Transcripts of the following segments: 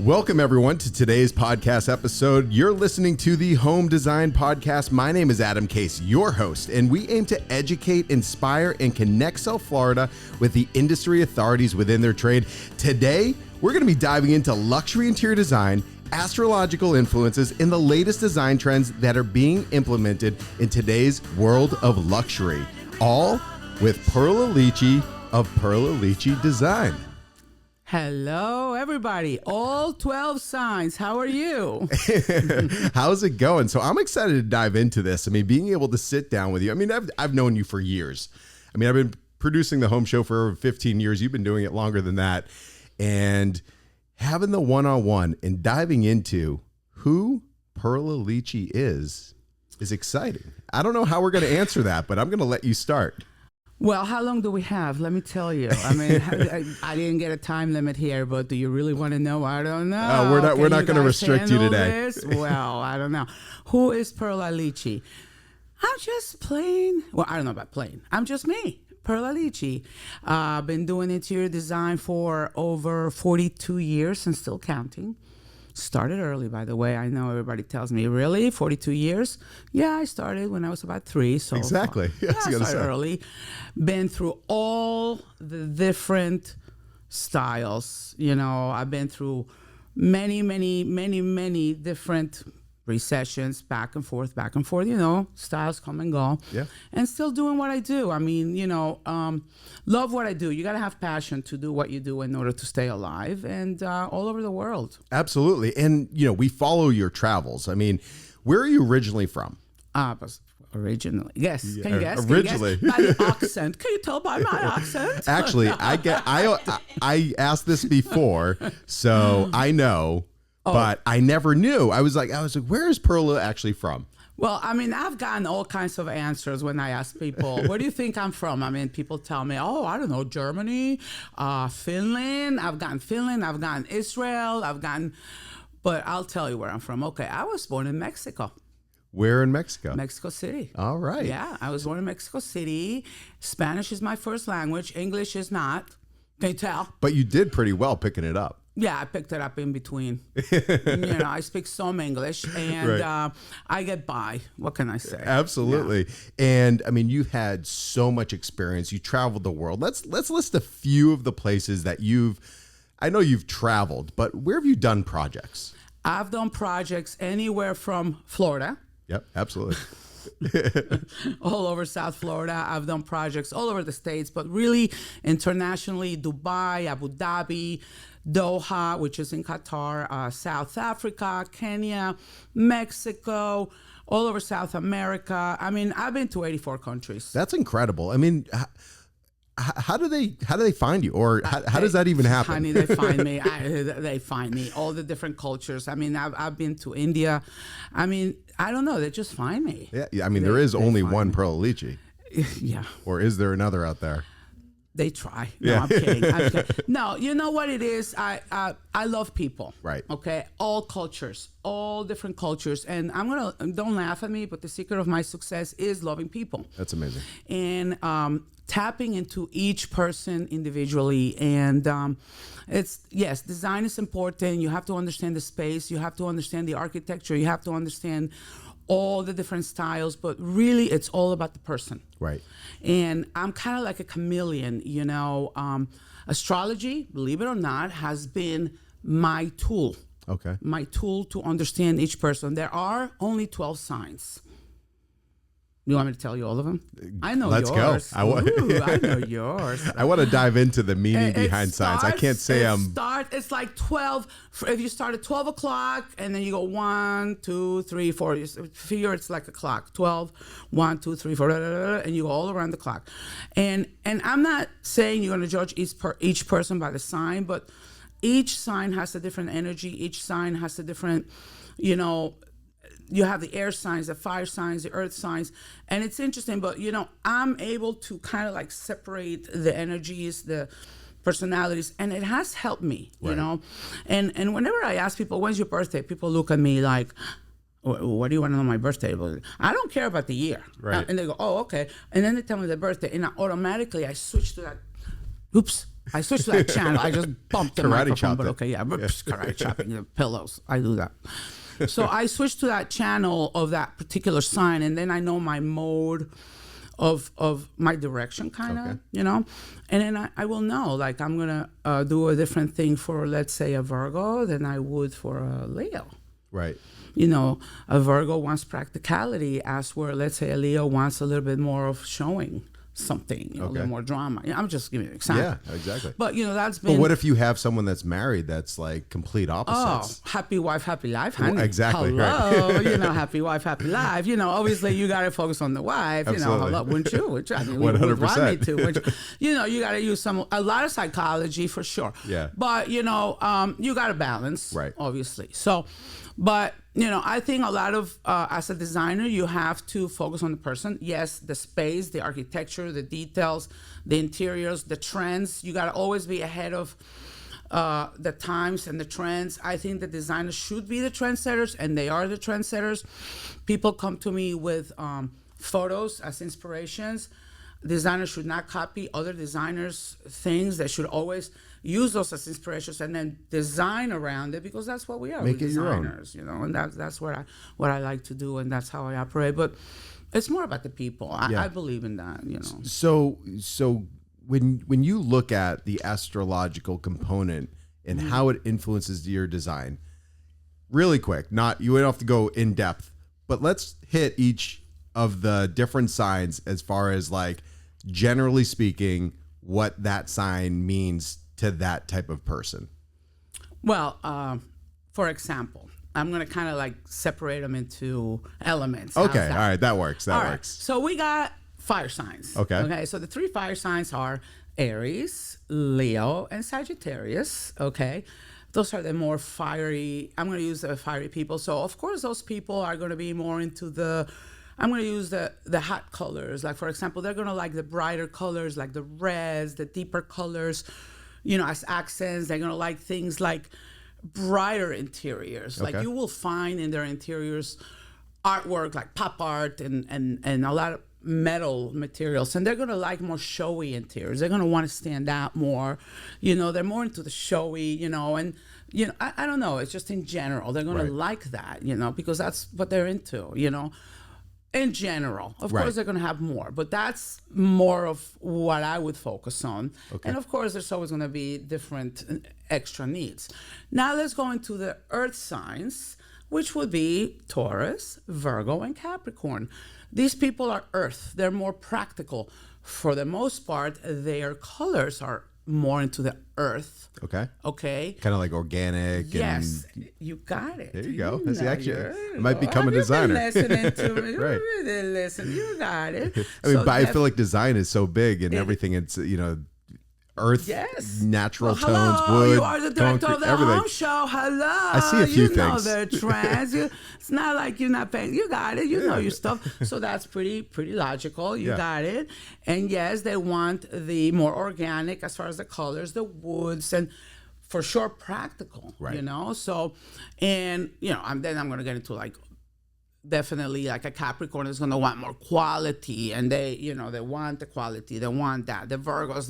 Welcome, everyone, to today's podcast episode. You're listening to the Home Design Podcast. My name is Adam Case, your host, and we aim to educate, inspire, and connect South Florida with the industry authorities within their trade. Today, we're going to be diving into luxury interior design, astrological influences, and the latest design trends that are being implemented in today's world of luxury, all with Perla Lichi of Perla Lichi Design. Hello, everybody. All 12 signs. How are you? How's it going? So I'm excited to dive into this. I mean, being able to sit down with you. I mean, I've known you for years. I mean, I've been producing the home show for over 15 years. You've been doing it longer than that. And having the one-on-one and diving into who Perla Lichi is exciting. I don't know how we're going to answer that, but I'm going to let you start. Well, how long do we have? Let me tell you. I mean, I didn't get a time limit here, but do you really want to know? I don't know. We're not going to restrict you today. This? Well, I don't know. Who is Perla Lichi? I'm just plain. Well, I don't know about plain. I'm just me, Perla Lichi. I've been doing interior design for over 42 years and still counting. Started early, by the way. I know everybody tells me, really? 42 years? Yeah, I started when I was about 3. So exactly. Yeah, I started early. Been through all the different styles. You know, I've been through many different recessions, back and forth, you know, styles come and go. Yeah. And still doing what I do. I mean, you know, love what I do. You got to have passion to do what you do in order to stay alive and all over the world. Absolutely. And, you know, we follow your travels. I mean, where are you originally from? Originally, yes. Yeah. Can you guess? Originally, by the accent. Can you tell by my accent? Actually, I asked this before, so I know. But I never knew. I was like, where is Perla actually from? Well, I mean, I've gotten all kinds of answers when I ask people, where do you think I'm from? I mean, people tell me, oh, I don't know, Germany, Finland. I've gotten Finland. I've gotten Israel. But I'll tell you where I'm from. Okay, I was born in Mexico. Where in Mexico? Mexico City. All right. Yeah, I was born in Mexico City. Spanish is my first language. English is not. Can you tell? But you did pretty well picking it up. Yeah, I picked it up in between. You know, I speak some English, and right. I get by. What can I say? Absolutely. Yeah. And I mean, you've had so much experience. You traveled the world. Let's list a few of the places that I know you've traveled, but where have you done projects? I've done projects anywhere from Florida. Yep, absolutely. All over South Florida. I've done projects all over the States, but really internationally, Dubai, Abu Dhabi, Doha, which is in Qatar, South Africa, Kenya, Mexico, all over South America. I mean, I've been to 84 countries. That's incredible. I mean, how do they find you, or how does that even happen? Honey, they find me. They find me. All the different cultures. I mean, I've been to India. I mean, I don't know. They just find me. Yeah. I mean, there is only one Perla Lichi. Yeah. Or is there another out there? They try. No, yeah. I'm kidding. No, you know what it is? I love people. Right. Okay. All cultures, all different cultures. And don't laugh at me, but the secret of my success is loving people. That's amazing. And tapping into each person individually. And design is important. You have to understand the space. You have to understand the architecture. You have to understand all the different styles, but really it's all about the person. Right. And I'm kind of like a chameleon, you know. Astrology, believe it or not, has been my tool. Okay. My tool to understand each person. There are only 12 signs. You want me to tell you all of them? I know yours. Let's go. I know yours. I want to dive into the meaning behind signs. I can't say It's like 12. If you start at 12 o'clock and then you go 1, 2, 3, 4. You figure it's like a clock. 12, 1, 2, 3, 4, and you go all around the clock. And I'm not saying you're going to judge each person by the sign, but each sign has a different energy. Each sign has a different, you know. You have the air signs, the fire signs, the earth signs. And it's interesting, but, you know, I'm able to kind of like separate the energies, the personalities, and it has helped me, you know. And whenever I ask people, when's your birthday? People look at me like, what do you want to know my birthday? I don't care about the year. Right. And they go, oh, okay. And then they tell me their birthday, and automatically I switch to that, oops. I switched to that channel. I just bumped the Karate microphone, chopped but it. okay, yeah, karate chopping the pillows. I do that. So I switched to that channel of that particular sign, and then I know my mode of my direction, kind of, Okay. you know, and then I will know, like, I'm gonna do a different thing for, let's say, a Virgo than I would for a Leo. Right. You know, a Virgo wants practicality, as where, let's say, a Leo wants a little bit more of showing something, you know, a little more drama. You know, I'm just giving you an example. Yeah, exactly. But, you know, that's been... But what if you have someone that's married that's like complete opposites? Oh, happy wife, happy life, honey. Well, exactly. Hello, Right. you know, happy wife, happy life. You know, obviously you got to focus on the wife. Absolutely. You know, hello, wouldn't you? I mean, 100%. me to. Wouldn't you? You know, you got to use a lot of psychology for sure. Yeah. But, you know, you got to balance, Right. obviously. So, but, you know, I think a lot of, as a designer, you have to focus on the person. Yes, the space, the architecture, the details, the interiors, the trends. You got to always be ahead of the times and the trends. I think the designers should be the trendsetters, and they are the trendsetters. People come to me with photos as inspirations. Designers should not copy other designers' things. They should always use those as inspirations and then design around it, because that's what we are. Make We're it your own. designers, you know, and that's what I like to do, and that's how I operate. But it's more about the people. I believe in that, you know. So when you look at the astrological component and how it influences your design, really quick, you don't have to go in depth, but let's hit each of the different signs as far as, like, generally speaking, what that sign means to that type of person. Well, for example, I'm going to kind of like separate them into elements. Okay. How's that? All right. That works. All right. Works. So we got fire signs. Okay. So the 3 fire signs are Aries, Leo, and Sagittarius. Okay. Those are the more fiery. I'm going to use the fiery people. So of course those people are going to be more into I'm going to use the hot colors. Like, for example, they're going to like the brighter colors, like the reds, the deeper colors, you know, as accents. They're going to like things like brighter interiors. Okay. Like, you will find in their interiors artwork like pop art and a lot of metal materials, and they're going to like more showy interiors. They're going to want to stand out more. You know, they're more into the showy, you know, and, you know, I don't know. It's just in general. They're going to like that, you know, because that's what they're into, you know. In general, of course, they're going to have more, but that's more of what I would focus on. Okay. And of course, there's always going to be different extra needs. Now let's go into the earth signs, which would be Taurus, Virgo, and Capricorn. These people are earth. They're more practical. For the most part, their colors are more into the earth. Okay. Kind of like organic. Yes, and you got it. There you go. That's know, actually, I might become a designer. Listening to me. Right. Really listen. You got it. I mean, but I feel like design is so big and everything. It's, you know, earth, natural tones, wood. You are the director concrete, of the everything. home show. Hello. I see a few you know things. the trends. It's not like you're not paying. You got it. You know your stuff. So that's pretty logical. You got it. And yes, they want the more organic as far as the colors, the woods, and for sure practical. Right. You know. So, and you know, then I'm going to get into like, definitely like a Capricorn is going to want more quality, and they, you know, they want the quality, they want that. The Virgos,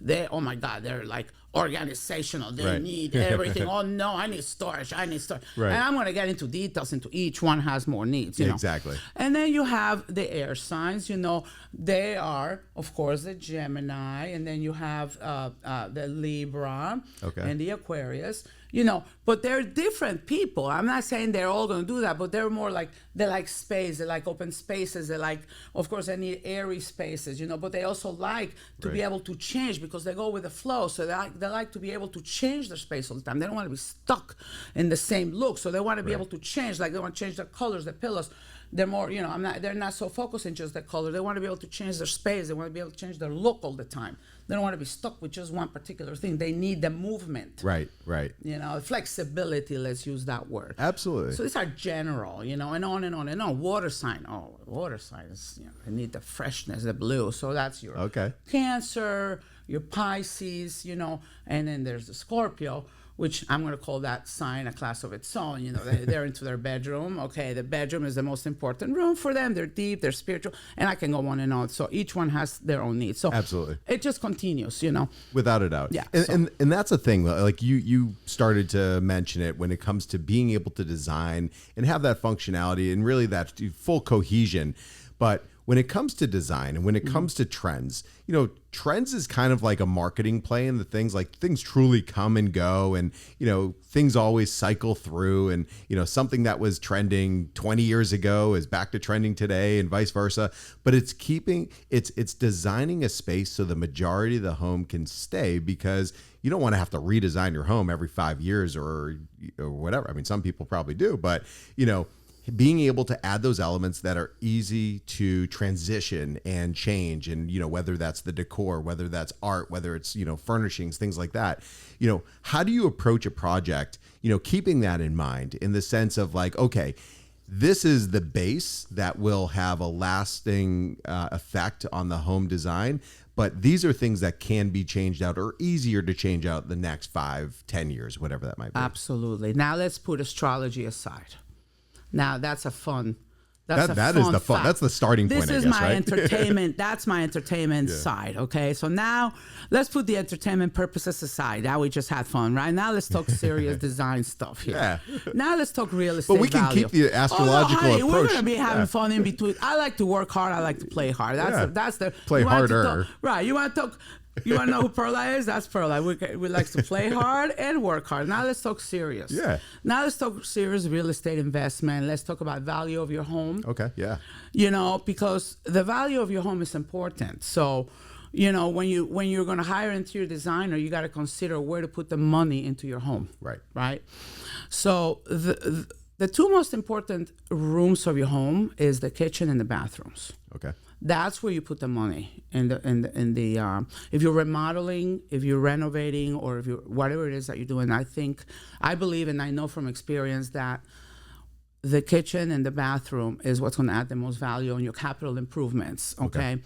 they oh my God, they're like organizational. They need everything. Oh no, I need storage. Right. And I'm going to get into details into each one has more needs, you know. Exactly. And then you have the air signs, you know, they are, of course, the Gemini, and then you have the Libra and the Aquarius. You know, but they're different people. I'm not saying they're all going to do that, but they're more like, they like space, they like open spaces, they like, of course, they need airy spaces, you know, but they also like to be able to change, because they go with the flow. So they like to be able to change their space all the time. They don't want to be stuck in the same look. So they want to be able to change, like they want to change their colors, the pillows. They're more, you know, they're not so focused in just the color. They want to be able to change their space. They want to be able to change their look all the time. They don't want to be stuck with just one particular thing. They need the movement. Right. You know, flexibility, let's use that word. Absolutely. So these are general, you know, and on and on and on. Water sign, water signs, you know, they need the freshness, the blue. So that's your Cancer, your Pisces, you know, and then there's the Scorpio, which I'm going to call that sign a class of its own. They're into their bedroom. Okay, the bedroom is the most important room for them. They're deep, they're spiritual, and I can go on and on. So each one has their own needs. So absolutely, it just continues, without a doubt. Yeah. And that's a thing. Like you started to mention it when it comes to being able to design and have that functionality and really that full cohesion. But when it comes to design and when it comes to trends, trends is kind of like a marketing play, and things truly come and go, and things always cycle through, and something that was trending 20 years ago is back to trending today, and vice versa. But it's designing a space so the majority of the home can stay, because you don't want to have to redesign your home every 5 years or whatever. I mean, some people probably do, but being able to add those elements that are easy to transition and change, and whether that's the decor, whether that's art, whether it's furnishings, things like that, how do you approach a project keeping that in mind, in the sense of like, okay, this is the base that will have a lasting effect on the home design, but these are things that can be changed out or easier to change out the next 5-10 years, whatever that might be. Absolutely. Now let's put astrology aside. Now that's a fun. That is the fun. Fact. That's the starting point. This is my entertainment. That's my entertainment Yeah. side. Okay, so now let's put the entertainment purposes aside. Now we just had fun, right? Now let's talk serious design stuff here. Yeah. Now let's talk real estate. But we can value. keep the astrological honey, approach. We're gonna be having fun in between. I like to work hard. I like to play hard. That's the Play you want to harder. right? You want to talk. You want to know who Perla is? That's Perla. We like to play hard and work hard. Now let's talk serious. Yeah. Now let's talk serious real estate investment. Let's talk about value of your home. Okay. Yeah. Because the value of your home is important. So, when you're going to hire an interior designer, you got to consider where to put the money into your home. Right. Right. So the two most important rooms of your home is the kitchen and the bathrooms. Okay. That's where you put the money in the if you're remodeling, if you're renovating, or if you whatever it is that you're doing. I believe, and I know from experience, that the kitchen and the bathroom is what's going to add the most value on your capital improvements. Okay.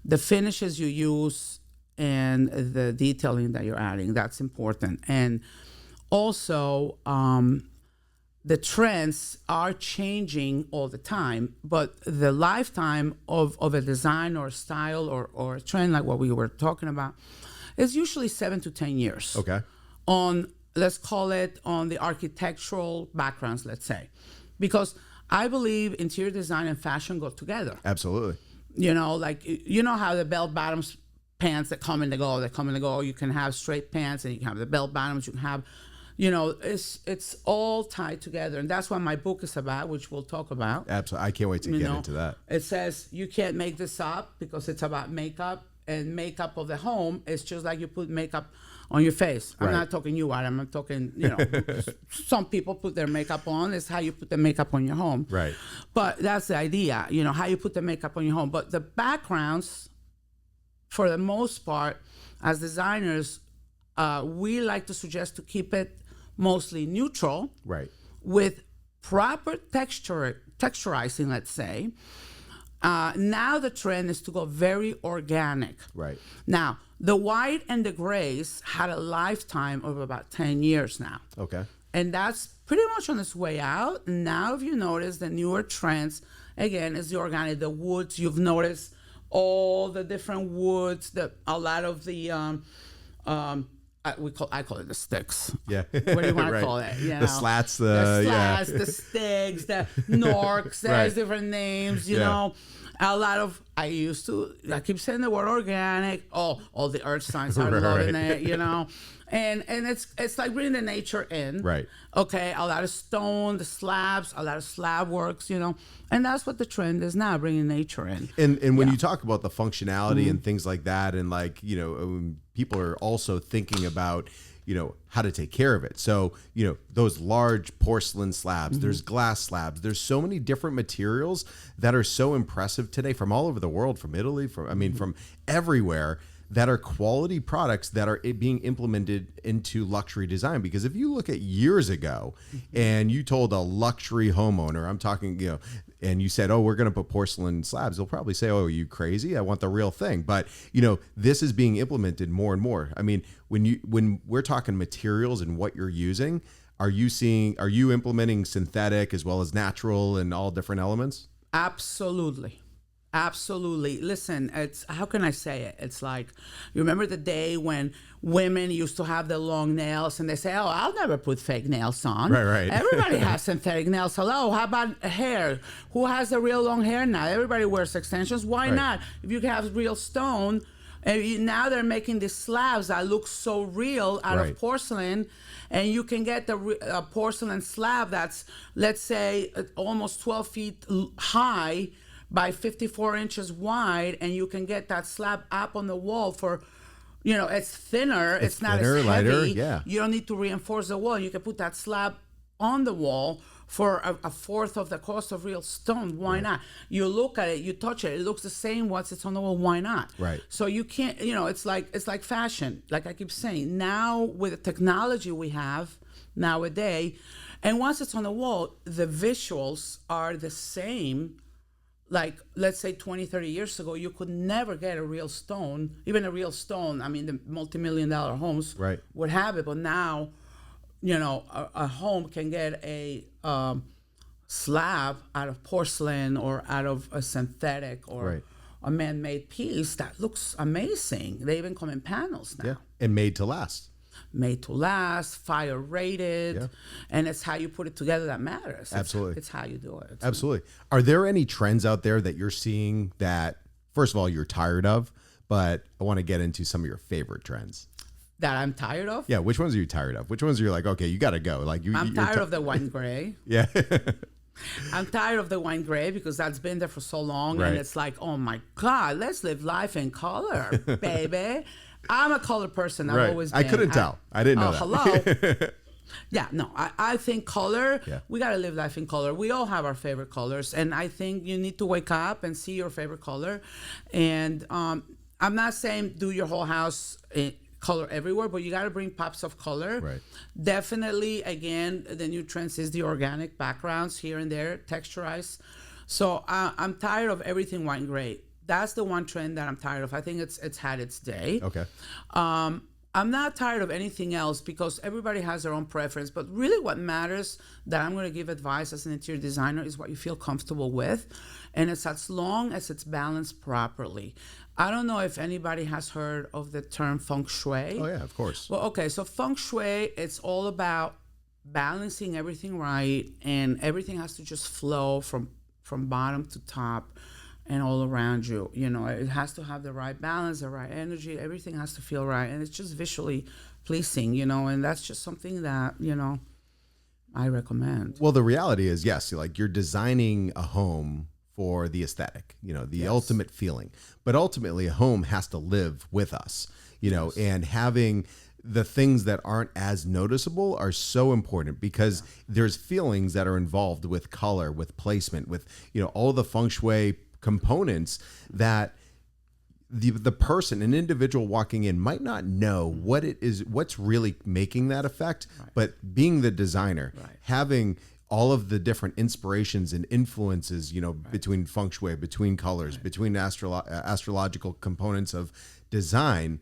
The finishes you use and the detailing that you're adding, that's important. And also, the trends are changing all the time, but the lifetime of a design or a style or a trend, like what we were talking about, is usually 7 to 10 years. Okay. Let's call it on the architectural backgrounds, let's say. Because I believe interior design and fashion go together. Absolutely. How the bell bottoms pants that come and they go, you can have straight pants and you can have the bell bottoms, you can have, it's all tied together. And that's what my book is about, which we'll talk about. Absolutely. I can't wait to get into that. It says you can't make this up, because it's about makeup, and makeup of the home is just like you put makeup on your face. I'm not talking you, Adam. I'm talking, some people put their makeup on. It's how you put the makeup on your home. Right. But that's the idea, how you put the makeup on your home. But the backgrounds, for the most part, as designers, we like to suggest to keep it mostly neutral. Right. With proper texturizing, let's say. Now the trend is to go very organic. Right. Now, the white and the grays had a lifetime of about 10 years now. Okay. And that's pretty much on its way out. Now, if you notice, the newer trends, again, is the organic, the woods. You've noticed all the different woods, a lot of the, I call it the sticks. Yeah. What do you want to call it? The slats, the sticks, the norks. There's different names, you know. A lot of, I keep saying the word organic. Oh, all the earth signs are loving it, And it's like bringing the nature in. Right. Okay. A lot of stone, the slabs, a lot of slab works, and that's what the trend is now, bringing nature in. And when you talk about the functionality and things like that, and people are also thinking about, how to take care of it. So, those large porcelain slabs, there's glass slabs, there's so many different materials that are so impressive today from all over the world, from Italy, from everywhere, that are quality products that are being implemented into luxury design. Because if you look at years ago and you told a luxury homeowner, I'm talking, and you said, oh, we're going to put porcelain slabs, they'll probably say, oh, are you crazy? I want the real thing. But, this is being implemented more and more. I mean, when we're talking materials and what you're using, are you implementing synthetic as well as natural and all different elements? Absolutely. Absolutely. Listen, how can I say it? It's like, you remember the day when women used to have their long nails and they say, oh, I'll never put fake nails on. Right. Everybody has synthetic nails. Hello, how about hair? Who has the real long hair now? Everybody wears extensions. Why not? If you can have real stone, and now they're making these slabs that look so real out of porcelain, and you can get the porcelain slab that's, let's say, almost 12 feet high by 54 inches wide, and you can get that slab up on the wall for, it's thinner, it's not thinner, as heavy. lighter, yeah. You don't need to reinforce the wall. You can put that slab on the wall for a fourth of the cost of real stone. Why not? You look at it, you touch it, it looks the same once it's on the wall. Why not? Right. So you can't, it's like fashion. Like I keep saying, now with the technology we have nowadays, and once it's on the wall, the visuals are the same. Like, let's say 20, 30 years ago, you could never get a real stone, even a real stone. I mean, the multi-million-dollar homes would have it, but now, a home can get a slab out of porcelain or out of a synthetic or a man-made piece that looks amazing. They even come in panels now. Yeah, and made to last. Made to last, fire rated, and it's how you put it together that matters. Absolutely. It's how you do it. Absolutely. Are there any trends out there that you're seeing that, first of all, you're tired of, but I want to get into some of your favorite trends? That I'm tired of? Yeah, which ones are you tired of? Which ones are you like, okay, you got to go? Like I'm tired of the wine gray. Yeah. I'm tired of the wine gray because that's been there for so long, and it's like, oh my God, let's live life in color, baby. I'm a color person. I've always been. I couldn't tell. I didn't know that. Hello. Yeah, no, I think color, we got to live life in color. We all have our favorite colors, and I think you need to wake up and see your favorite color. And I'm not saying do your whole house color everywhere, but you got to bring pops of color. Right. Definitely, again, the new trends is the organic backgrounds here and there, texturized. So I'm tired of everything wine gray. That's the one trend that I'm tired of. I think it's had its day. Okay. I'm not tired of anything else because everybody has their own preference. But really what matters that I'm going to give advice as an interior designer is what you feel comfortable with. And it's as long as it's balanced properly. I don't know if anybody has heard of the term Feng Shui. Oh, yeah, of course. Well, okay. So Feng Shui, it's all about balancing everything right. And everything has to just flow from bottom to top and all around you. It has to have the right balance, the right energy. Everything has to feel right, and it's just visually pleasing. And that's just something that I recommend. Well, the reality is, yes, like you're designing a home for the aesthetic, the ultimate feeling. But ultimately, a home has to live with us, and having the things that aren't as noticeable are so important because there's feelings that are involved with color, with placement, with all the feng shui components that the person, an individual walking in might not know what it is, what's really making that effect, but being the designer, having all of the different inspirations and influences, between feng shui, between colors, between astrological components of design,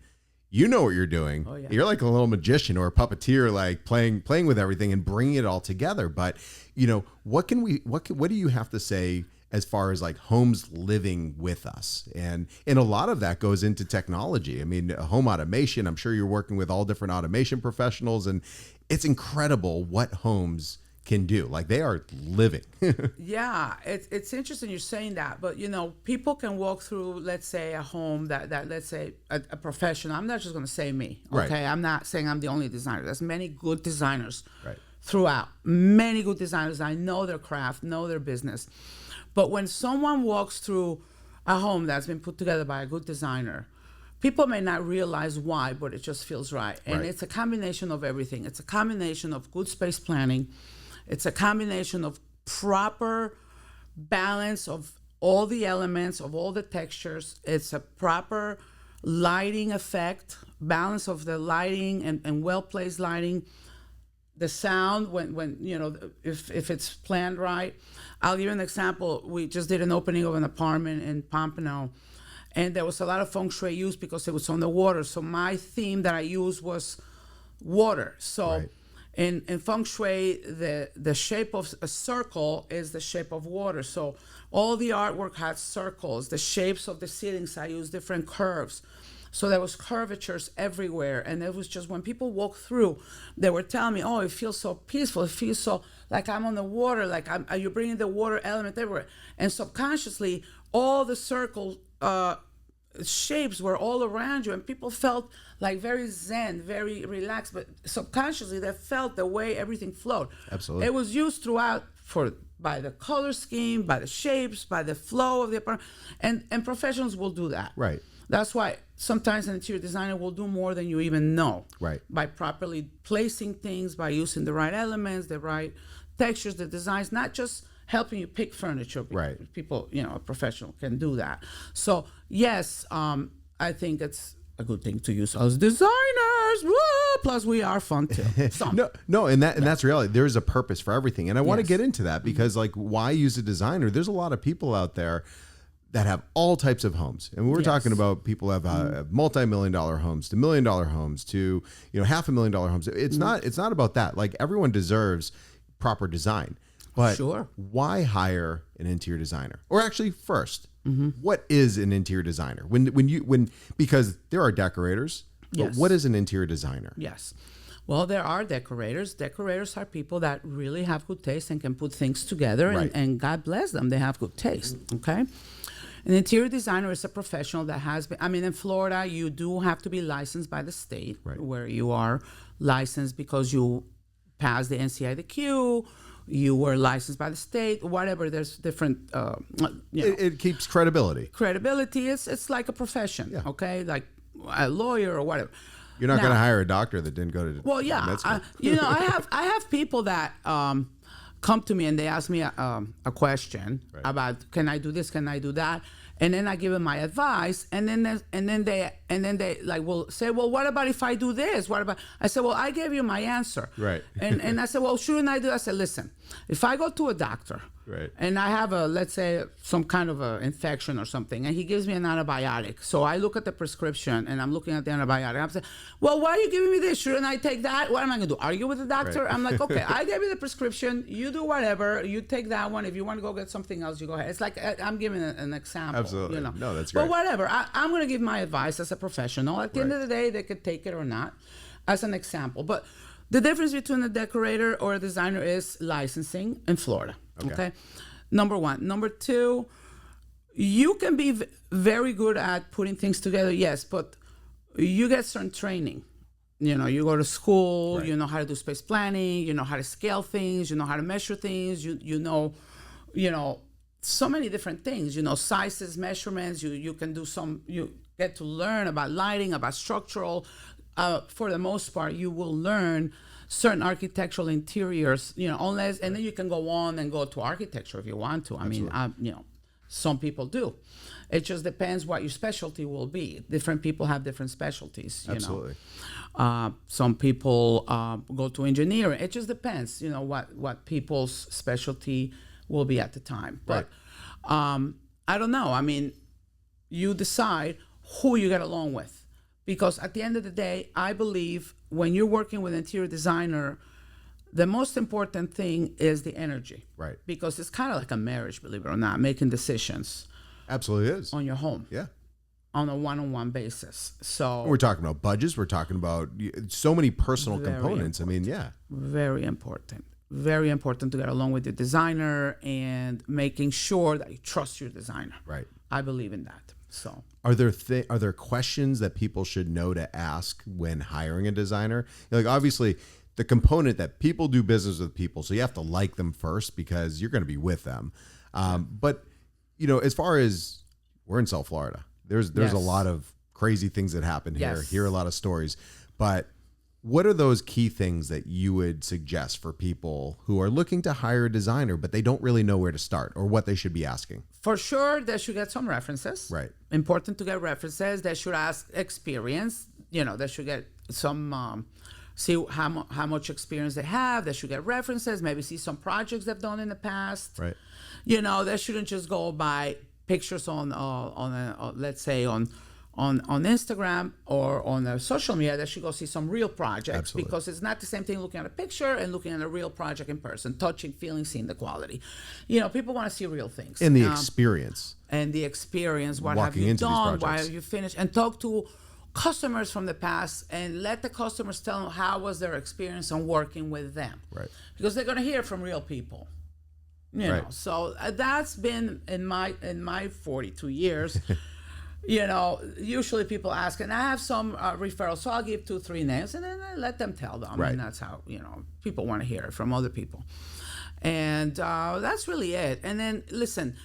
what you're doing. Oh, yeah. You're like a little magician or a puppeteer, like playing with everything and bringing it all together. But, what do you have to say as far as like homes living with us? And a lot of that goes into technology. I mean, home automation, I'm sure you're working with all different automation professionals, and it's incredible what homes can do. Like they are living. Yeah, it's interesting you're saying that, but people can walk through, let's say, a home that let's say a professional. I'm not just going to say me, okay? I'm not saying I'm the only designer. There's many good designers throughout. Many good designers. I know their craft, know their business. But when someone walks through a home that's been put together by a good designer, people may not realize why, but it just feels right. And it's a combination of everything. It's a combination of good space planning. It's a combination of proper balance of all the elements, of all the textures. It's a proper lighting effect, balance of the lighting and well-placed lighting, the sound when if it's planned right. I'll give you an example. We just did an opening of an apartment in Pompano, and there was a lot of feng shui used because it was on the water. So my theme that I used was water. So Right. in feng shui, the shape of a circle is the shape of water. So all the artwork had circles. The shapes of the ceilings, I used different curves. So there was curvatures everywhere. And it was just when people walked through, they were telling me, oh, it feels so peaceful. It feels so like I'm on the water, like you're bringing the water element everywhere. And subconsciously, all the circle shapes were all around you, and people felt like very zen, very relaxed, but subconsciously they felt the way everything flowed. Absolutely. It was used throughout by the color scheme, by the shapes, by the flow of the apartment, and professionals will do that. Right. That's why sometimes an interior designer will do more than you even know. Right. By properly placing things, by using the right elements, the right textures, the designs, not just helping you pick furniture. Right. People, a professional can do that. So yes, I think it's a good thing to use as designers. Woo! Plus we are fun too. And that's reality. There is a purpose for everything. And I want to Yes. get into that because like why use a designer? There's a lot of people out there that have all types of homes. And we're Yes. talking about people have multi-million-dollar homes to $1 million homes to, $500,000 homes. It's not about that. Like everyone deserves proper design. But Sure. why hire an interior designer? Or actually first, Mm-hmm. what is an interior designer? Because there are decorators, but Yes. what is an interior designer? Yes. Well, there are decorators. Decorators are people that really have good taste and can put things together, Right. and God bless them, they have good taste. Okay. An interior designer is a professional that has been, in Florida, you do have to be licensed by the state Right. where you are licensed because you passed the NCIDQ, you were licensed by the state, whatever. There's different, It keeps credibility. credibility. It's like a profession, Yeah. okay? Like a lawyer or whatever. You're not Now- going to hire a doctor that didn't go to Well, yeah, med school. I have people that come to me and they ask me a question about can I do this, can I do that, and then I give them my advice, and then they like will say, well, what about if I do this? What about? I said, well, I gave you my answer, Right. And I said, well, shouldn't I do? I said, listen, if I go to a doctor. Right. And I have let's say, some kind of a infection or something, and he gives me an antibiotic. So I look at the prescription, and I'm looking at the antibiotic. I'm saying, well, why are you giving me this? Shouldn't I take that? What am I going to do? Argue with the doctor? Right. I'm like, okay, I gave you the prescription. You do whatever. You take that one. If you want to go get something else, you go ahead. It's like I'm giving an example. Absolutely. No, that's But great. whatever. I'm going to give my advice as a professional. At the end Right. of the day, they could take it or not as an example. But the difference between a decorator or a designer is licensing in Florida. Okay. Number one. Number two, you can be very good at putting things together, yes, but you get certain training. You go to school, Right. you know how to do space planning, you know how to scale things, you know how to measure things, you know, so many different things, sizes, measurements, you can do you get to learn about lighting, about structural. For the most part, you will learn certain architectural interiors, unless, and then you can go on and go to architecture if you want to. Some people do. It just depends what your specialty will be. Different people have different specialties, Absolutely. Some people go to engineering. It just depends, what people's specialty will be at the time. But I don't know. You decide who you get along with. Because at the end of the day, I believe when you're working with an interior designer, the most important thing is the energy. Right. Because it's kind of like a marriage, believe it or not, making decisions Absolutely is. on your home Yeah. on a one-on-one basis. So We're talking about budgets. We're talking about so many personal Very components. Yeah. very important. Very important to get along with your designer and making sure that you trust your designer. Right. I believe in that. So Are there questions that people should know to ask when hiring a designer? Like obviously the component that people do business with people, so you have to like them first because you're going to be with them. But as far as we're in South Florida, there's Yes. a lot of crazy things that happen here. Yes. Hear a lot of stories, but What are those key things that you would suggest for people who are looking to hire a designer, but they don't really know where to start or what they should be asking? For sure, they should get some references. Right. Important to get references. They should ask experience. They should get some, see how much experience they have. They should get references, maybe see some projects they've done in the past. Right. They shouldn't just go by pictures on let's say on Instagram or on social media. They should go see some real projects. Absolutely. Because it's not the same thing looking at a picture and looking at a real project in person, touching, feeling, seeing the quality. People want to see real things. And the experience. What have you done? Why have you finished? And talk to customers from the past and let the customers tell them how was their experience on working with them. Right. Because they're going to hear from real people. So that's been in my 42 years. Usually people ask, and I have some referrals, so I'll give 2-3 names, and then I let them tell them. Right. And that's how, people want to hear it from other people. And that's really it. And then, listen,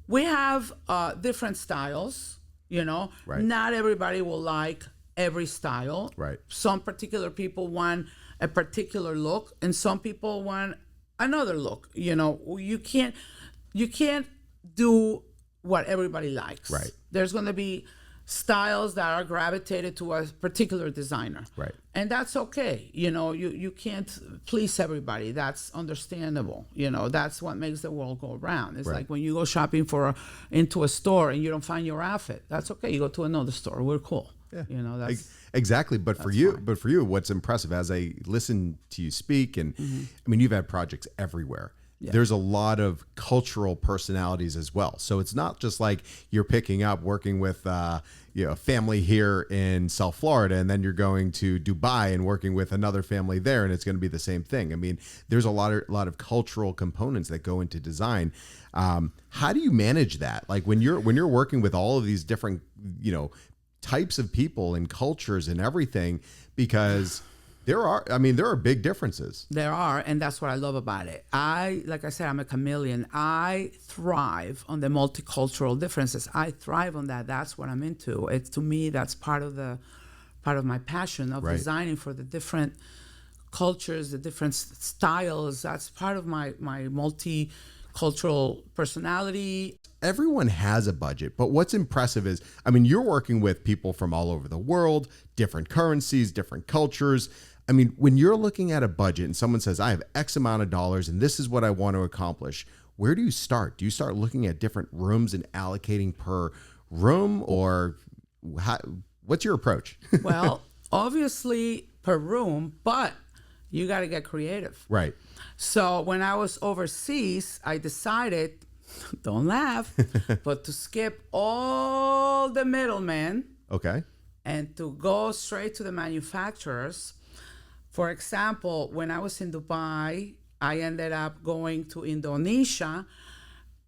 we have different styles, Right. Not everybody will like every style. Right. Some particular people want a particular look, and some people want another look. You can't do what everybody likes. Right. There's going to be styles that are gravitated to a particular designer. Right. And that's okay. You can't please everybody. That's understandable. That's what makes the world go around. It's Right. like when you go shopping into a store and you don't find your outfit. That's okay. You go to another store. We're cool. Yeah. That's exactly. But for you, what's impressive as I listen to you speak, and you've had projects everywhere. Yeah. There's a lot of cultural personalities as well. So it's not just like you're picking up working with a family here in South Florida, and then you're going to Dubai and working with another family there, and it's going to be the same thing. There's a lot of cultural components that go into design. How do you manage that? Like when you're working with all of these different types of people and cultures and everything, because there are big differences. There are, and that's what I love about it. Like I said, I'm a chameleon. I thrive on the multicultural differences. I thrive on that. That's what I'm into. To me, that's part of my passion of Right. designing for the different cultures, the different styles. That's part of my multicultural personality. Everyone has a budget, but what's impressive is, you're working with people from all over the world, different currencies, different cultures. When you're looking at a budget and someone says, I have X amount of dollars and this is what I want to accomplish, where do you start? Do you start looking at different rooms and allocating per room, or what's your approach? Well, obviously per room, but you got to get creative. Right. So when I was overseas, I decided, don't laugh, but to skip all the middlemen. Okay. And to go straight to the manufacturers. For example, when I was in Dubai, I ended up going to Indonesia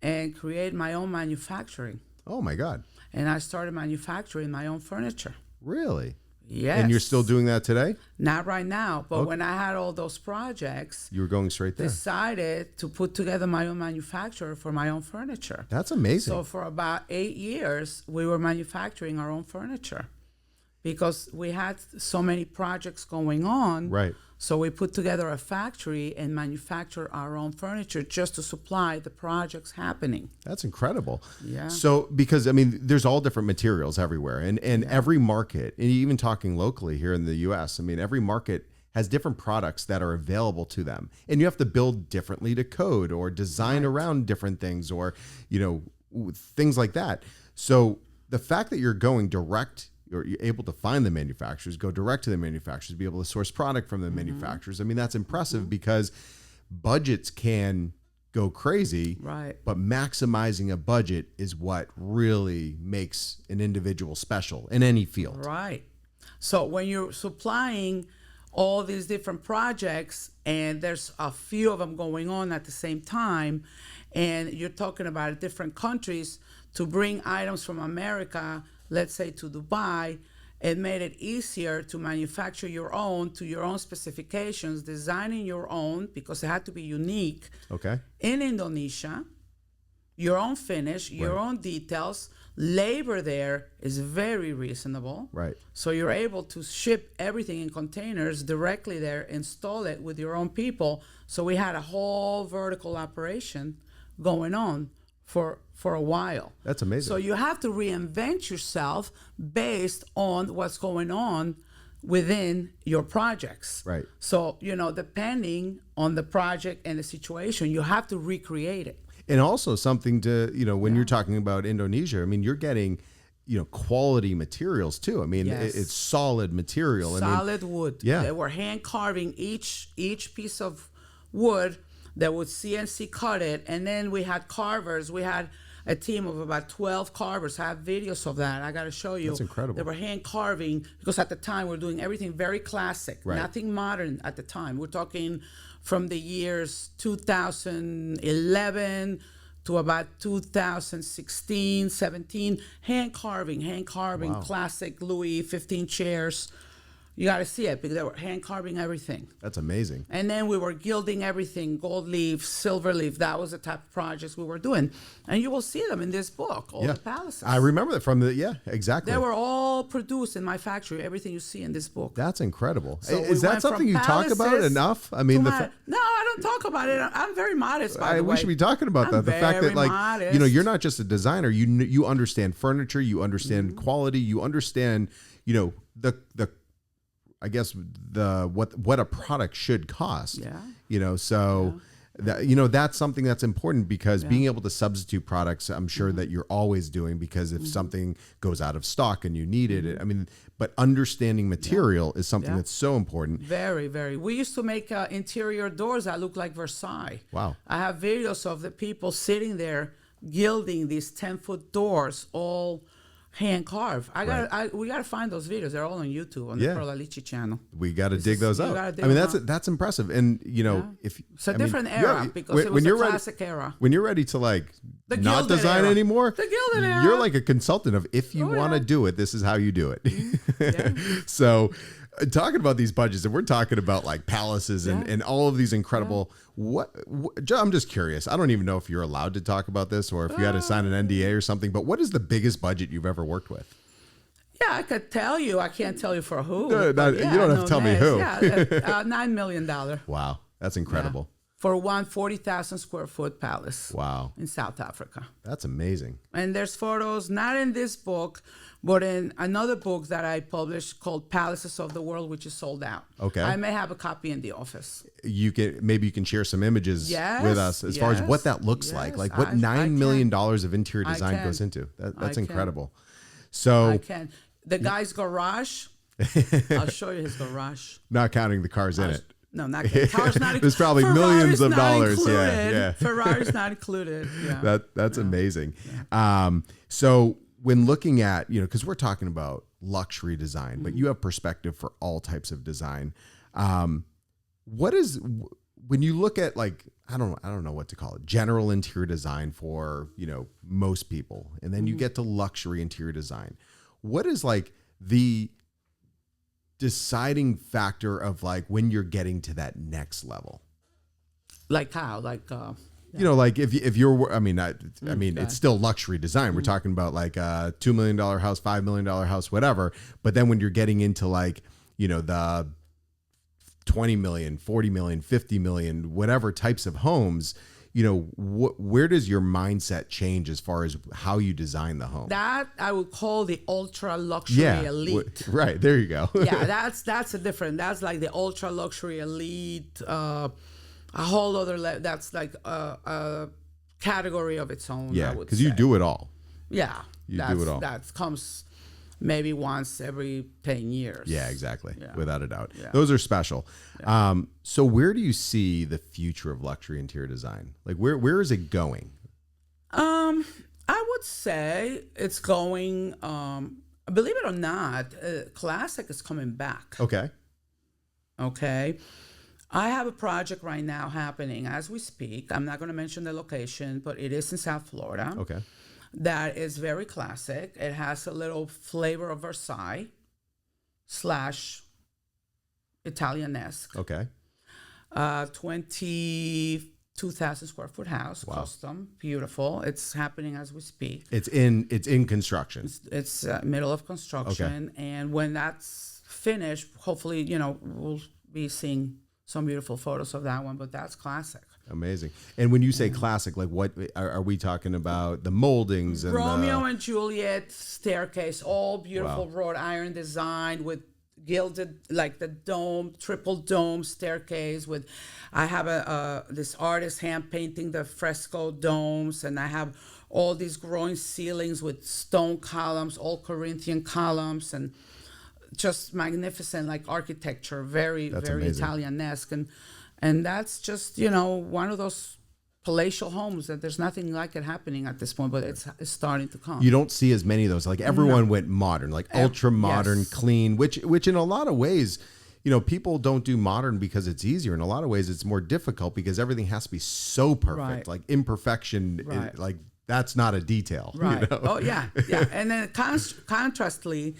and create my own manufacturing. Oh my God. And I started manufacturing my own furniture. Really? Yes. And you're still doing that today? Not right now, but when I had all those projects, you were going straight there. Decided to put together my own manufacturer for my own furniture. That's amazing. So for about 8 years, we were manufacturing our own furniture because we had so many projects going on. Right. So we put together a factory and manufacture our own furniture just to supply the projects happening. That's incredible. Yeah. So, because there's all different materials everywhere, and every market, and even talking locally here in the US, every market has different products that are available to them, and you have to build differently to code or design around different things, or, things like that. So the fact that you're going direct, or you're able to find the manufacturers, go direct to the manufacturers, be able to source product from the manufacturers. That's impressive because budgets can go crazy, right? But maximizing a budget is what really makes an individual special in any field. Right. So when you're supplying all these different projects and there's a few of them going on at the same time, and you're talking about different countries, to bring items from America, let's say to Dubai, it made it easier to manufacture your own to your own specifications, designing your own because it had to be unique. Okay. In Indonesia, your own finish, your own details. Labor there is very reasonable. Right. So you're able to ship everything in containers directly there, install it with your own people. So we had a whole vertical operation going on for a while. That's amazing. So you have to reinvent yourself based on what's going on within your projects. Right. So, depending on the project and the situation, you have to recreate it. And also something to, when you're talking about Indonesia, I mean, you're getting, quality materials too. I mean, Yes. it's solid material. Solid wood. Yeah. They were hand carving each piece of wood. They would CNC cut it. And then we had carvers. We had a team of about 12 carvers. I have videos of that. I got to show you. That's incredible. They were hand carving because at the time we're doing everything very classic, Right. nothing modern at the time. We're talking from the years 2011 to about 2016, 17, hand carving, Wow. classic Louis 15 chairs. You got to see it because they were hand carving everything. That's amazing. And then we were gilding everything, gold leaf, silver leaf. That was the type of projects we were doing. And you will see them in this book, all the palaces. I remember that from exactly. They were all produced in my factory, everything you see in this book. That's incredible. So Is we that went something from you talk about palaces enough? I mean, no, I don't talk about it. I'm very modest, by the way. we should be talking about that. The fact that, very like, modest. you're not just a designer. You understand furniture. You understand quality. You understand, the I guess what a product should cost. Yeah. So that that's something that's important because being able to substitute products, I'm sure that you're always doing, because if something goes out of stock and you need it, I mean, but understanding material is something that's so important. Very, very. We used to make interior doors that look like Versailles. Wow. I have videos of the people sitting there gilding these 10-foot doors, all hand carved. We gotta find those videos. They're all on YouTube on the Perla Lichi channel. We got to dig those up. I mean, that's impressive. And if it's a different era because it was a classic era. When you're ready to not Gilded design era. anymore, The Gilded era. you're like a consultant of if you want to do it, this is how you do it. So, talking about these budgets, and we're talking about like palaces and all of these incredible. What I'm just curious. I don't even know if you're allowed to talk about this or if you had to sign an NDA or something. But what is the biggest budget you've ever worked with? Yeah, I could tell you. I can't tell you for who. You don't have to tell me who. Yeah, $9 million. Wow, that's incredible. For one 40,000 square foot palace. Wow. In South Africa. That's amazing. And there's photos, not in this book, but in another book that I published called Palaces of the World, which is sold out. Okay. I may have a copy in the office. Maybe you can share some images with us as far as what that looks like what $9 million of interior design goes into. That's incredible. So I can. The guy's garage, I'll show you his garage. Not counting the cars in it. No, not kidding. Car's not included. There's probably millions of dollars. Yeah. Ferrari's not included. Yeah. That's amazing. Yeah. So when looking at, because we're talking about luxury design, but you have perspective for all types of design. What is, when you look at like, I don't know what to call it, general interior design for, most people, and then you get to luxury interior design. What is like the deciding factor of like when you're getting to that next level? Like how? Like like if you're, I mean, it's still luxury design. We're talking about like a $2 million house, $5 million house, whatever. But then when you're getting into like, the 20 million, 40 million, 50 million, whatever types of homes, where does your mindset change as far as how you design the home? That I would call the ultra luxury elite. Right. There you go. Yeah, that's a different. That's like the ultra luxury elite. A whole other. That's like a category of its own. Yeah, because you do it all. Yeah, you do it all. That comes maybe once every 10 years. Yeah, exactly. Yeah. Without a doubt. Yeah. Those are special. Yeah. So where do you see the future of luxury interior design? Like where is it going? I would say it's going, believe it or not, classic is coming back. Okay. I have a project right now happening as we speak. I'm not going to mention the location, but it is in South Florida. Okay. That is very classic. It has a little flavor of Versailles / Italianesque. Okay. 25 2,000 square foot house, custom, beautiful. It's happening as we speak. It's in construction. It's middle of construction, and when that's finished, hopefully, we'll be seeing some beautiful photos of that one. But that's classic. Amazing. And when you say classic, like what are we talking about? The moldings and Romeo and Juliet staircase, all beautiful wrought iron design with gilded, like the dome, triple dome staircase. With, I have this artist hand painting the fresco domes, and I have all these growing ceilings with stone columns, all Corinthian columns, and just magnificent, like architecture, very Italianesque, and that's just one of those palatial homes that there's nothing like it happening at this point, but it's starting to come. You don't see as many of those. Like everyone went modern, like ultra modern, clean, which in a lot of ways, people don't do modern because it's easier. In a lot of ways, it's more difficult because everything has to be so perfect. Right. Like imperfection, like that's not a detail. Right. Oh yeah. And then contrastly,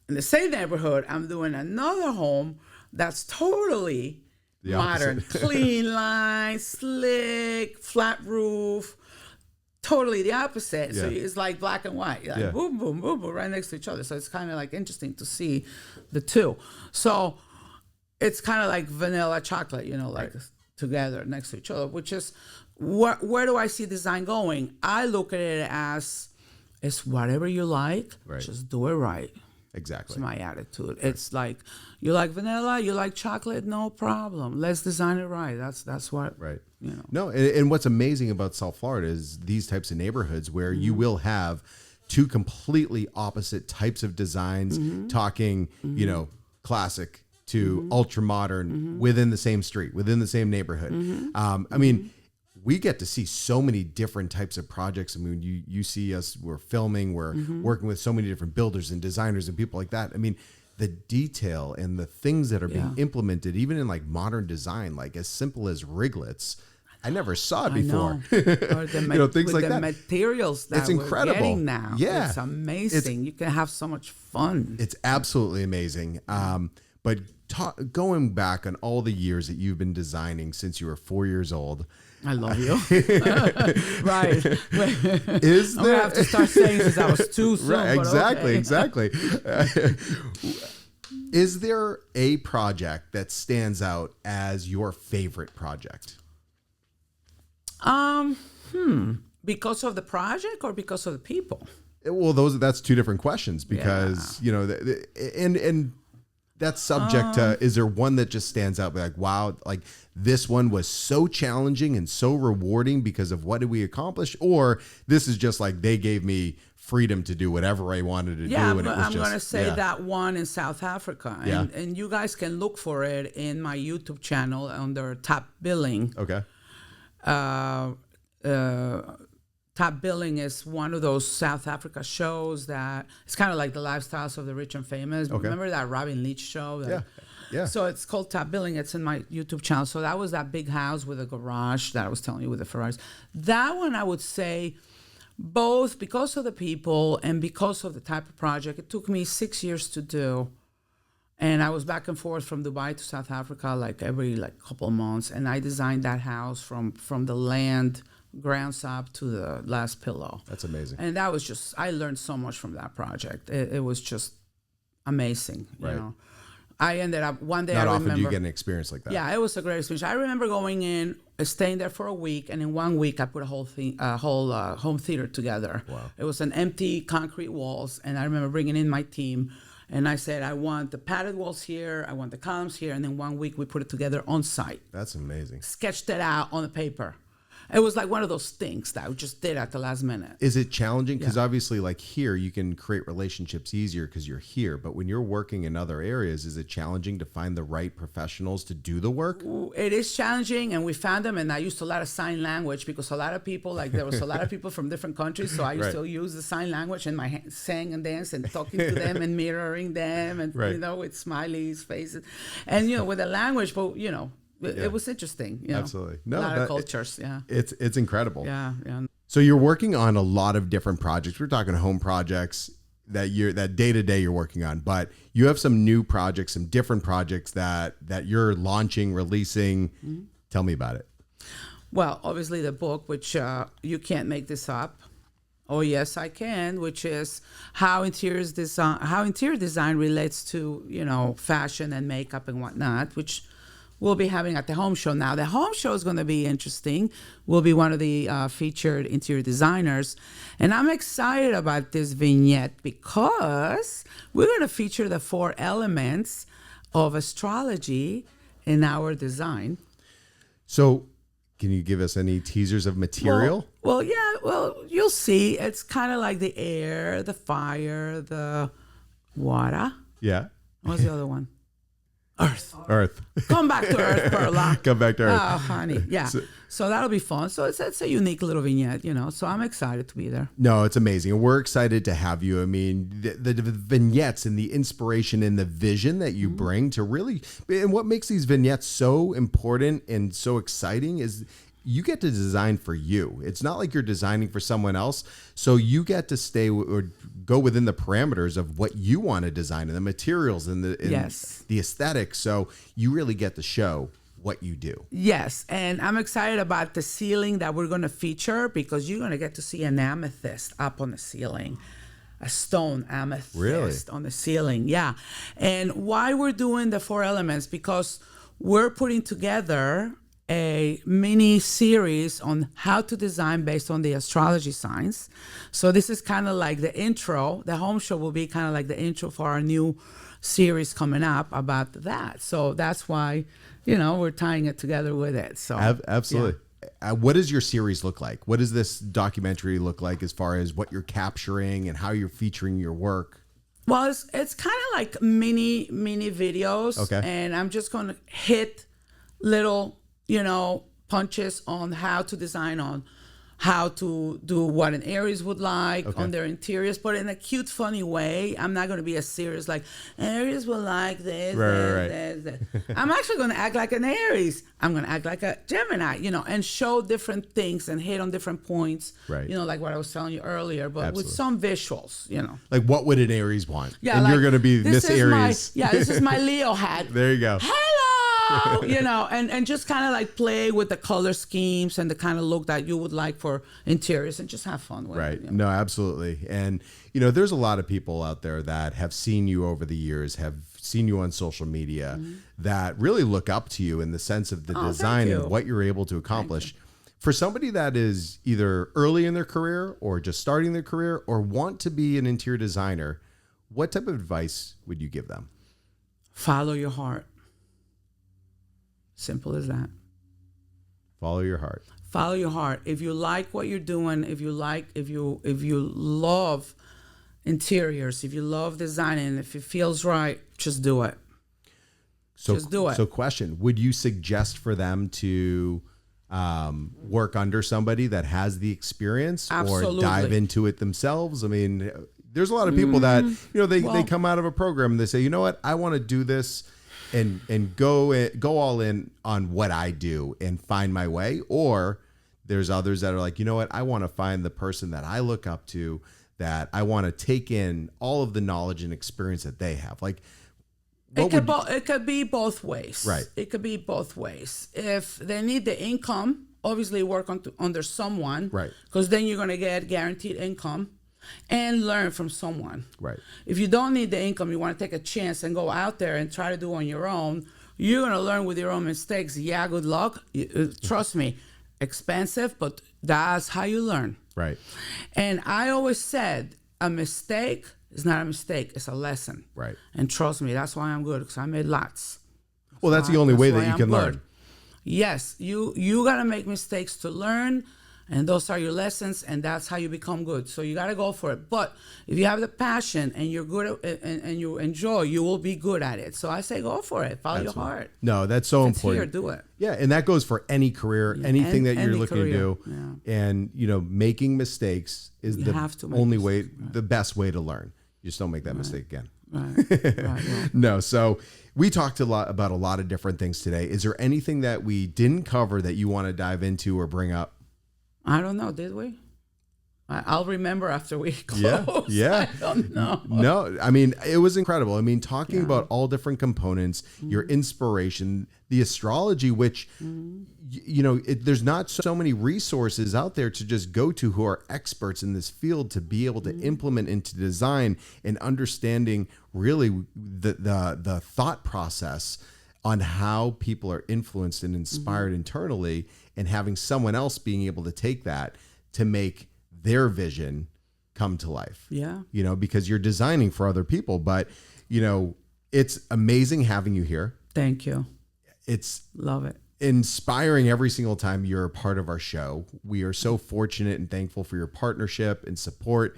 in the same neighborhood, I'm doing another home that's totally modern, clean lines, slick, flat roof, totally the opposite. So it's like black and white, like boom, boom, boom, boom, right next to each other. So it's kind of like interesting to see the two. So it's kind of like vanilla chocolate, like together next to each other, which is where do I see design going? I look at it as it's whatever you like, just do it right. Exactly. That's my attitude. It's like, you like vanilla, you like chocolate, no problem. Let's design it right. That's what. Right. No, and what's amazing about South Florida is these types of neighborhoods where you will have two completely opposite types of designs, talking, classic to ultra modern within the same street, within the same neighborhood. I mean, we get to see so many different types of projects. I mean, you see us, we're filming, we're working with so many different builders and designers and people like that. I mean, the detail and the things that are being implemented, even in like modern design, like as simple as riglets, I never saw it before. Or things like the that. materials that it's incredible. We're getting now. Yeah. It's amazing. You can have so much fun. It's absolutely amazing. But going back on all the years that you've been designing since you were 4 years old, I love you. Right. Is I'm there? gonna have to start saying since I was too soon. Right, But exactly. Is there a project that stands out as your favorite project? Because of the project or because of the people? Well, that's two different questions because and that's subject to, is there one that just stands out like, wow, like this one was so challenging and so rewarding because of what did we accomplish? Or this is just like they gave me freedom to do whatever I wanted to do. And I'm going to say that one in South Africa. And you guys can look for it in my YouTube channel under Top Billing. Okay. Top Billing is one of those South Africa shows that it's kind of like the lifestyles of the rich and famous. Okay. Remember that Robin Leach show? Yeah. So it's called Top Billing. It's in my YouTube channel. So that was that big house with a garage that I was telling you with the Ferraris. That one I would say both because of the people and because of the type of project. It took me 6 years to do. And I was back and forth from Dubai to South Africa every couple of months. And I designed that house from the land, grounds up to the last pillow. That's amazing. And that was just, I learned so much from that project. It was just amazing. Right. I ended up one day. Not I often remember, do you get an experience like that. Yeah, it was a great experience. I remember going in, staying there for a week, and in 1 week I put a whole home theater together. Wow. It was an empty concrete walls, and I remember bringing in my team, and I said, I want the padded walls here, I want the columns here, and in 1 week we put it together on site. That's amazing. Sketched it out on the paper. It was like one of those things that I just did at the last minute. Is it challenging? Because obviously, like here, you can create relationships easier because you're here. But when you're working in other areas, is it challenging to find the right professionals to do the work? It is challenging, and we found them. And I used a lot of sign language because a lot of people, there was a lot of people from different countries. So I used to use the sign language and my sang and dance and talking to them and mirroring them and, with smileys, faces. And, with the language, but, it was interesting. Absolutely. No, a lot of cultures. It's incredible. Yeah. So you're working on a lot of different projects. We're talking home projects that day to day you're working on, but you have some new projects, some different projects that you're launching, releasing. Mm-hmm. Tell me about it. Well, obviously the book, which you can't make this up. Oh yes, I can. Which is how interior design relates to fashion and makeup and whatnot, which we'll be having at the home show. Now the home show is going to be interesting. We'll be one of the featured interior designers, and I'm excited about this vignette because we're going to feature the 4 elements of astrology in our design. So, can you give us any teasers of material? Well, you'll see. It's kind of like the air, the fire, the water. Yeah. What's the other one? Earth. Come back to Earth, Perla. Come back to Earth. Oh, honey. Yeah. So that'll be fun. So it's a unique little vignette, So I'm excited to be there. No, it's amazing. And we're excited to have you. I mean, the vignettes and the inspiration and the vision that you bring to really, and what makes these vignettes so important and so exciting is you get to design for you. It's not like you're designing for someone else. So you get to stay or go within the parameters of what you want to design and the materials and the aesthetics. So you really get to show what you do. Yes. And I'm excited about the ceiling that we're going to feature because you're going to get to see an amethyst up on the ceiling. A stone amethyst on the ceiling. Yeah. And why we're doing the 4 elements, because we're putting together a mini series on how to design based on the astrology signs. So this is kind of like the intro. The home show will be kind of like the intro for our new series coming up about that. So that's why, we're tying it together with it. So absolutely. Yeah. What does your series look like? What does this documentary look like as far as what you're capturing and how you're featuring your work? Well, it's kind of like mini videos. Okay. And I'm just going to hit little punches on how to design, on how to do what an Aries would like on their interiors, but in a cute, funny way. I'm not going to be as serious like Aries will like this. This. I'm actually going to act like an Aries. I'm going to act like a Gemini, and show different things and hit on different points. Right. Like what I was telling you earlier, but with some visuals, Like what would an Aries want? Yeah. And like, you're going to be Miss Aries. This is my Leo hat. There you go. And just kind of like play with the color schemes and the kind of look that you would like for interiors and just have fun with it. Right. No, absolutely. And, there's a lot of people out there that have seen you over the years, have seen you on social media that really look up to you in the sense of the design and what you're able to accomplish. For somebody that is either early in their career or just starting their career or want to be an interior designer, what type of advice would you give them? Follow your heart. Simple as that. Follow your heart. Follow your heart. If you like what you're doing, if you love interiors, if you love designing, if it feels right, just do it. Just do it. So question, would you suggest for them to work under somebody that has the experience or dive into it themselves? I mean, there's a lot of people that, they come out of a program and they say, you know what, I want to do this and go all in on what I do and find my way. Or there's others that are like, you know what, I want to find the person that I look up to, that I want to take in all of the knowledge and experience that they have. Like, it could be both ways. Right. It could be both ways. If they need the income, obviously work under someone. Right. Because then you're going to get guaranteed income and learn from someone. Right. If you don't need the income, you want to take a chance and go out there and try to do on your own, you're going to learn with your own mistakes. Yeah, good luck. Trust me, expensive, but that's how you learn. Right. And I always said a mistake is not a mistake. It's a lesson. Right. And trust me, that's why I'm good, because I made lots. Well, that's the only way that you can learn. Yes, you got to make mistakes to learn. And those are your lessons, and that's how you become good. So you got to go for it. But if you have the passion and you're good at it and you enjoy, you will be good at it. So I say go for it. Follow your heart. No, that's so important. Here, do it. Yeah, and that goes for any career, anything that you're looking to do. Yeah. And, making mistakes is the best way to learn. You just don't make that mistake again. Right. Well. No, so we talked about a lot of different things today. Is there anything that we didn't cover that you want to dive into or bring up? I don't know. Did we? I'll remember after we close. Yeah. I don't know. No, I mean, it was incredible. I mean, talking about all different components, your inspiration, the astrology, which, there's not so many resources out there to just go to who are experts in this field to be able to implement into design and understanding really the thought process on how people are influenced and inspired internally, and having someone else being able to take that to make their vision come to life. Yeah. Because you're designing for other people, but it's amazing having you here. Thank you. It's love it. Inspiring every single time you're a part of our show. We are so fortunate and thankful for your partnership and support.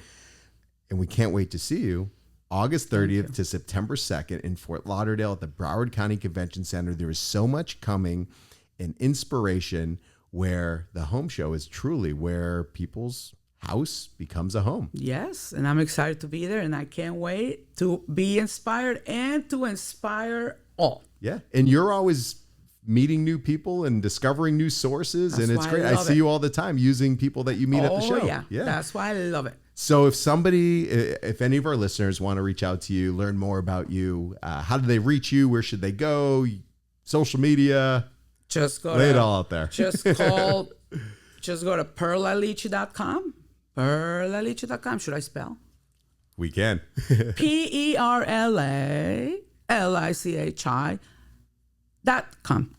And we can't wait to see you August 30th to September 2nd in Fort Lauderdale at the Broward County Convention Center. There is so much coming and inspiration, where the home show is truly where people's house becomes a home. Yes, and I'm excited to be there, and I can't wait to be inspired and to inspire all. Yeah, and you're always meeting new people and discovering new sources. That's and it's why great. I I love see it. you all the time using people that you meet at the show. Yeah, that's why I love it. So if any of our listeners want to reach out to you, learn more about you, how do they reach you? Where should they go? Social media? Just go Lay it all out there. Just go to perlalichi.com. Perlalichi.com. Should I spell? We can. PerlaLichi.com.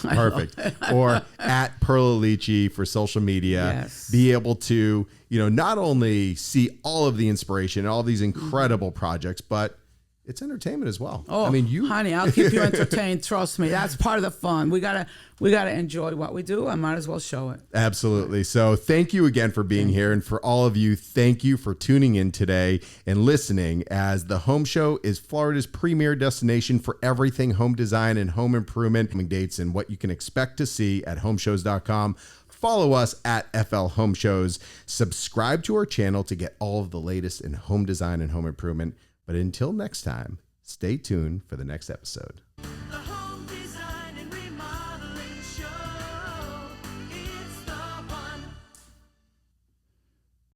Perfect. Or at Perla Lichi for social media. Yes. Be able to, not only see all of the inspiration and all these incredible projects, but it's entertainment as well. Oh, I mean, honey, I'll keep you entertained. Trust me. That's part of the fun. We gotta enjoy what we do. I might as well show it. Absolutely. So thank you again for being here. And for all of you, thank you for tuning in today and listening, as the Home Show is Florida's premier destination for everything home design and home improvement. Dates and what you can expect to see at homeshows.com. Follow us at FL Home Shows. Subscribe to our channel to get all of the latest in home design and home improvement. But until next time, stay tuned for the next episode.